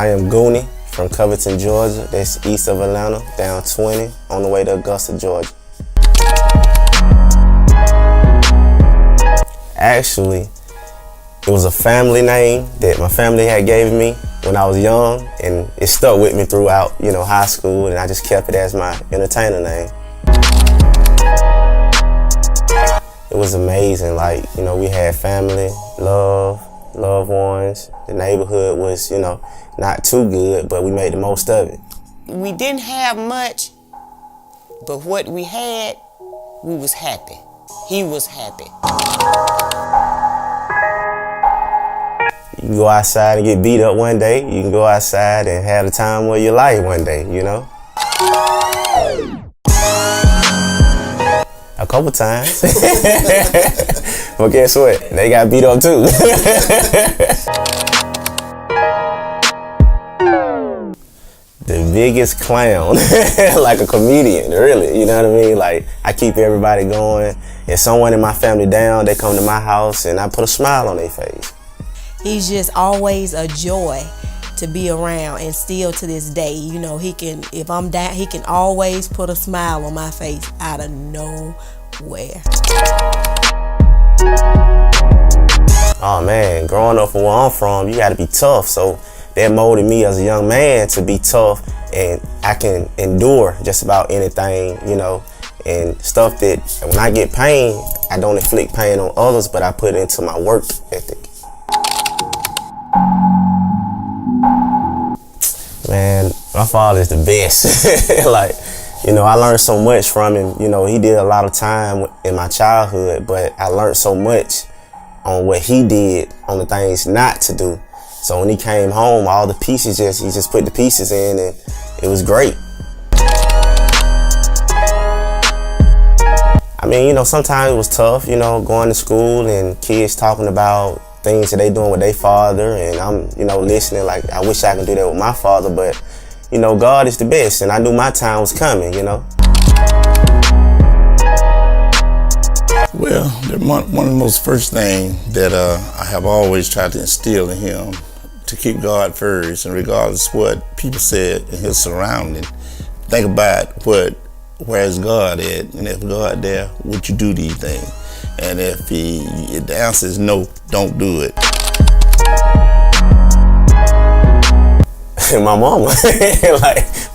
I am Goonie from Covington, Georgia. That's east of Atlanta, down 20, on the way to Augusta, Georgia. Actually, it was a family name that my family had gave me when I was young, and it stuck with me throughout, high school, and I just kept it as my entertainer name. It was amazing. We had family, loved ones. The neighborhood was, not too good, but we made the most of it. We didn't have much, but what we had, we was happy. He was happy. You can go outside and get beat up one day. You can go outside and have the time of your life one day, A couple times. But guess what? They got beat up too. The biggest clown, like a comedian, really, you know what I mean? I keep everybody going. If someone in my family down, they come to my house and I put a smile on their face. He's just always a joy to be around, and still to this day, if I'm down, he can always put a smile on my face out of nowhere. Oh man, growing up from where I'm from, you gotta be tough. So that molded me as a young man to be tough, and I can endure just about anything, and stuff that when I get pain, I don't inflict pain on others, but I put it into my work ethic. Man, my father is the best. I learned so much from him. He did a lot of time in my childhood, but I learned so much on what he did, on the things not to do. So when he came home, all the pieces, he just put the pieces in, and it was great. I mean, sometimes it was tough, going to school and kids talking about things that they doing with their father, and I'm, listening like, I wish I could do that with my father, but, God is the best, and I knew my time was coming, Well, one of the most first things that I have always tried to instill in him, to keep God first, and regardless of what people said in his surrounding, think about where's God at, and if God there, would you do these things? And if the answer is no, don't do it. My mama,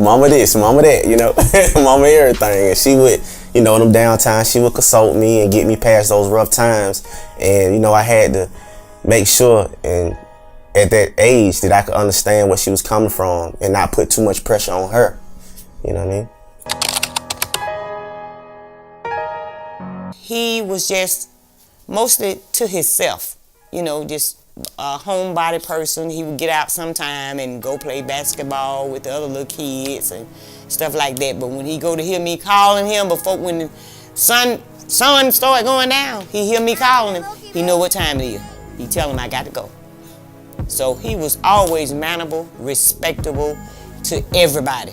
mama this, mama that, mama everything. And she would, in them downtime, she would consult me and get me past those rough times. And, I had to make sure, and at that age, that I could understand where she was coming from and not put too much pressure on her. You know what I mean? He was just mostly to himself, just a homebody person. He would get out sometime and go play basketball with the other little kids and stuff like that. But when he go to hear me calling him when the sun started going down, he hear me calling him, he know what time it is. He tell him I got to go. So he was always mannerable, respectable to everybody.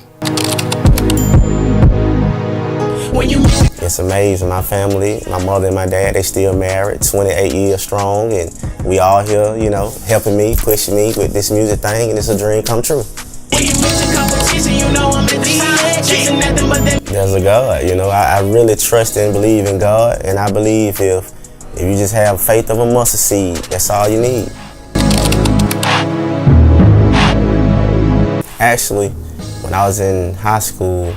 It's amazing. My family, my mother and my dad, they still married, 28 years strong, and we all here, helping me, pushing me with this music thing, and it's a dream come true. There's a God, I really trust and believe in God, and I believe if you just have faith of a mustard seed, that's all you need. Actually, when I was in high school,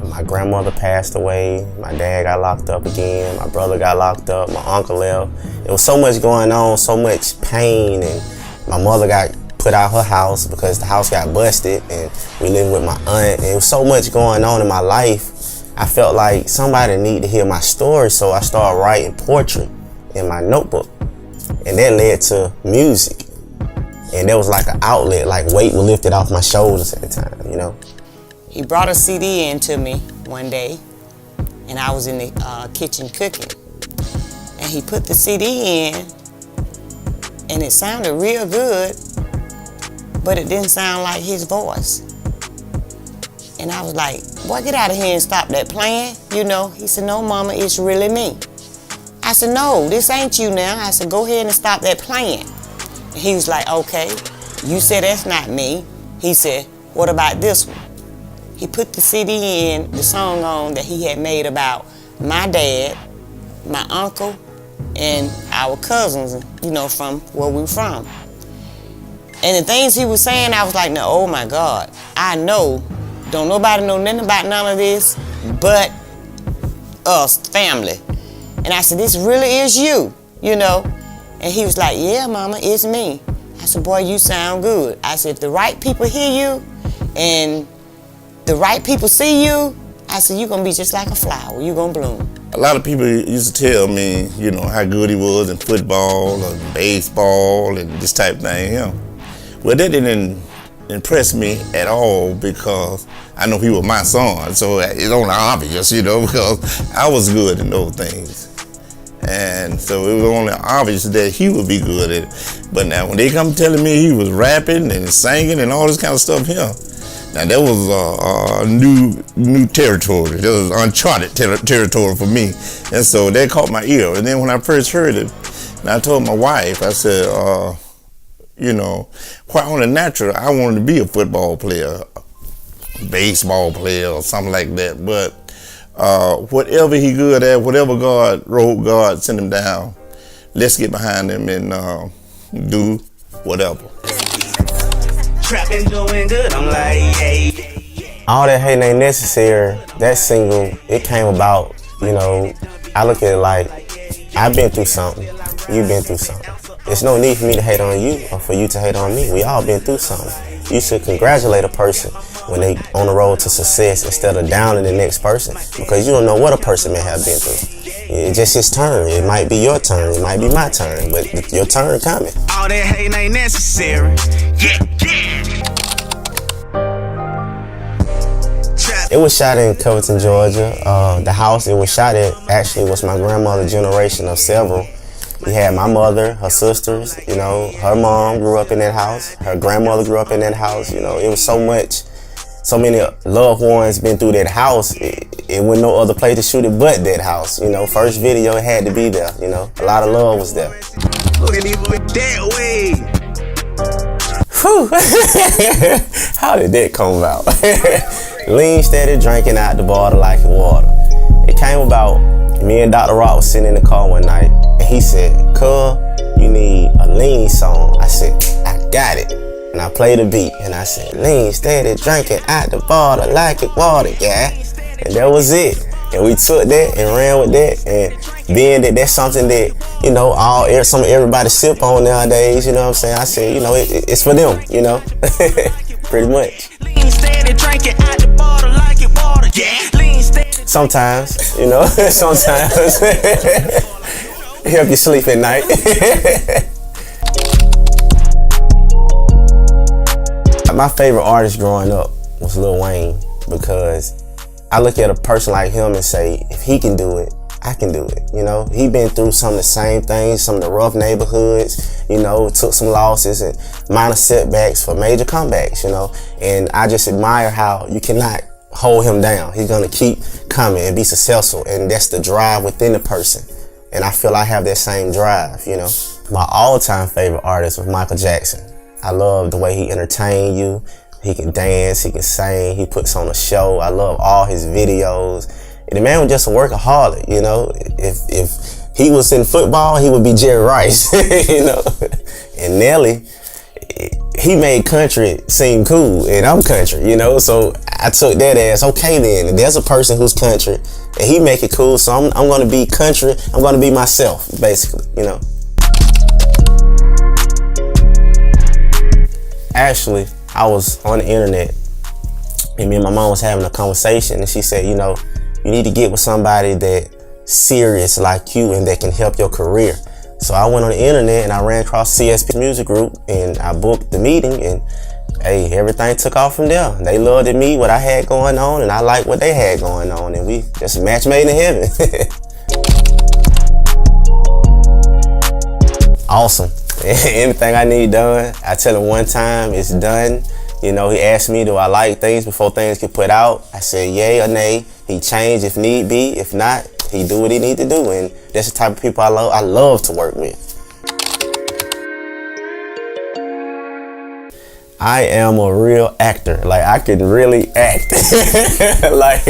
my grandmother passed away, my dad got locked up again, my brother got locked up, my uncle left. There was so much going on, so much pain, and my mother got put out her house because the house got busted, and we lived with my aunt, and there was so much going on in my life. I felt like somebody needed to hear my story, so I started writing poetry in my notebook, and that led to music. And there was like an outlet, like weight was lifted off my shoulders at the time, He brought a CD in to me one day, and I was in the kitchen cooking. And he put the CD in, and it sounded real good, but it didn't sound like his voice. And I was like, boy, get out of here and stop that playing, He said, no, mama, it's really me. I said, no, this ain't you now. I said, go ahead and stop that playing. And he was like, okay, you said that's not me. he said, what about this one? He put the CD in, the song on that he had made about my dad, my uncle, and our cousins, you know, from where we from. And the things he was saying, I was like, no, oh my God, I know, don't nobody know nothing about none of this but us, family. And I said, this really is you, you know? And he was like, yeah, mama, it's me. I said, boy, you sound good. I said, if the right people hear you and the right people see you, I said, you're gonna be just like a flower, you're gonna bloom. A lot of people used to tell me, you know, how good he was in football or baseball and this type of thing, you know. Well, that didn't impress me at all because I know he was my son, so it's only obvious, you know, because I was good in those things. And so it was only obvious that he would be good at it. But now when they come telling me he was rapping and singing and all this kind of stuff here, now that was new territory. That was uncharted territory for me. And so that caught my ear. And then when I first heard it, and I told my wife, I said, you know, quite on the natural, I wanted to be a football player, baseball player or something like that. But whatever he good at, whatever God wrote, God sent him down. Let's get behind him and do whatever. Trapping, doing good, I'm like, hey. All that hating ain't necessary. That single, it came about, you know, I look at it like, I've been through something, you've been through something. There's no need for me to hate on you or for you to hate on me. We all been through something. You should congratulate a person when they on the road to success instead of downing the next person, because you don't know what a person may have been through. It's just his turn. It might be your turn. It might be my turn, but your turn coming. All that hating ain't necessary. Yeah. It was shot in Covington, Georgia. The house it was shot at actually was my grandmother's generation of several. We had my mother, her sisters, you know, her mom grew up in that house. Her grandmother grew up in that house. You know, it was so many loved ones been through that house. It wasn't no other place to shoot it but that house. You know, first video it had to be there. You know, a lot of love was there. That way. Whew. How did that come about? Lean, steady, drinking out the bottle like water. It came about, me and Dr. Rock was sitting in the car one night, and he said, "Cuz, you need a lean song." I said, "I got it." And I played the beat, and I said, "Lean, steady, drinking out the bottle like it water, yeah." And that was it. And we took that and ran with that, and being that that's something that, you know, everybody sip on nowadays, you know what I'm saying? I said, you know, it's for them, you know, pretty much. Sometimes, you know, sometimes help you sleep at night. My favorite artist growing up was Lil Wayne, because I look at a person like him and say, if he can do it, I can do it. You know, he been through some of the same things, some of the rough neighborhoods, you know, took some losses and minor setbacks for major comebacks, you know, and I just admire how you cannot hold him down. He's gonna keep coming and be successful, and that's the drive within the person. And I feel I have that same drive, you know. My all-time favorite artist was Michael Jackson. I love the way he entertained you. He can dance, he can sing, he puts on a show. I love all his videos. And the man was just a workaholic, you know. If he was in football, he would be Jerry Rice, you know. And Nelly, he made country seem cool, and I'm country, you know. So I took that as, okay then, there's a person who's country, and he make it cool, so I'm gonna be country, I'm gonna be myself, basically, you know. Actually, I was on the internet, and me and my mom was having a conversation, and she said, you know, you need to get with somebody that's serious like you and that can help your career. So I went on the internet and I ran across CSP Music Group, and I booked the meeting, and hey, everything took off from there. They loved me, what I had going on, and I liked what they had going on, and we just a match made in heaven. Awesome. Anything I need done, I tell him one time, it's done. You know, he asked me, do I like things before things get put out? I said yay or nay. He changed if need be. If not, he do what he need to do. And that's the type of people I love to work with. I am a real actor. Like, I can really act. Like,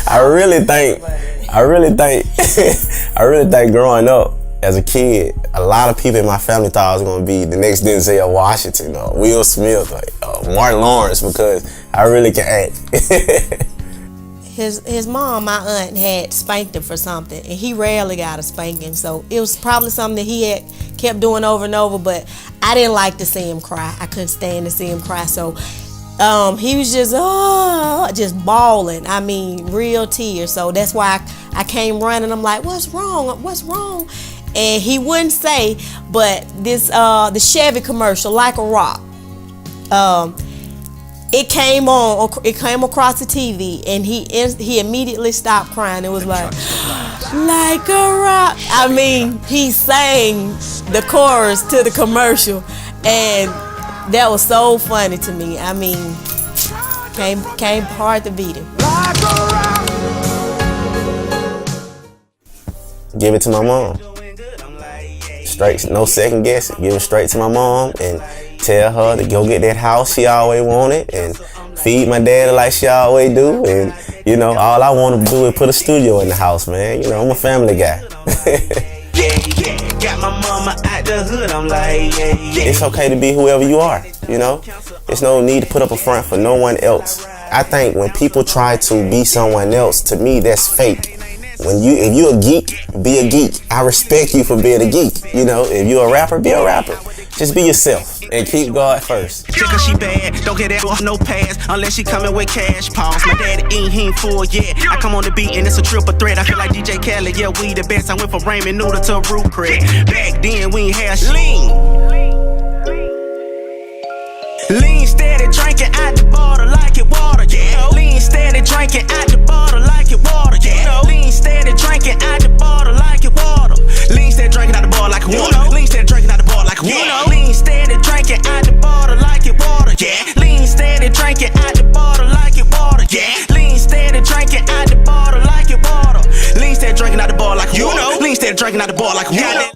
I really think growing up as a kid, a lot of people in my family thought I was gonna be the next Denzel Washington or Will Smith, or Martin Lawrence, because I really can act. His mom, my aunt, had spanked him for something, and he rarely got a spanking, so it was probably something that he had kept doing over and over, but I didn't like to see him cry. I couldn't stand to see him cry, so he was just bawling. I mean, real tears. So that's why I came running. I'm like, what's wrong? What's wrong? And he wouldn't say, but this the Chevy commercial, Like a Rock, it came across the TV, and he immediately stopped crying. It was like a rock. I mean, he sang the chorus to the commercial, and that was so funny to me. I mean, came hard to beat him. Give it to my mom. Straight, no second guess. Give it straight to my mom and tell her to go get that house she always wanted and feed my daddy like she always do. And, you know, all I want to do is put a studio in the house, man. You know, I'm a family guy. Got my mama out the hood, I'm like, It's okay to be whoever you are, you know? There's no need to put up a front for no one else. I think when people try to be someone else, to me, that's fake. If you're a geek, be a geek. I respect you for being a geek. You know, if you're a rapper, be a rapper. Just be yourself and keep God first. Just cause she bad, don't get that off no pass unless she coming with cash. Pause. My daddy he ain't full yet. I come on the beat and it's a triple threat. I feel like DJ Khaled, yeah, we the best. I went from ramen noodle to root crack. Back then we ain't had lean. Lean steady drinking out the bottle like it water, yeah. Lean steady drinking out the bottle like it water, yeah. Lean steady drinking out the bottle like it water. Lean steady drinking out the bottle like it water. Lean steady drinking out the bottle like it water. Lean steady drinking out the bottle like it water, yeah. Lean steady drinking out the bottle like it water, yeah. Lean steady drinking out the bottle like it water. Lean steady drinking out the bottle like it water. Lean steady drinking out the bottle like it water.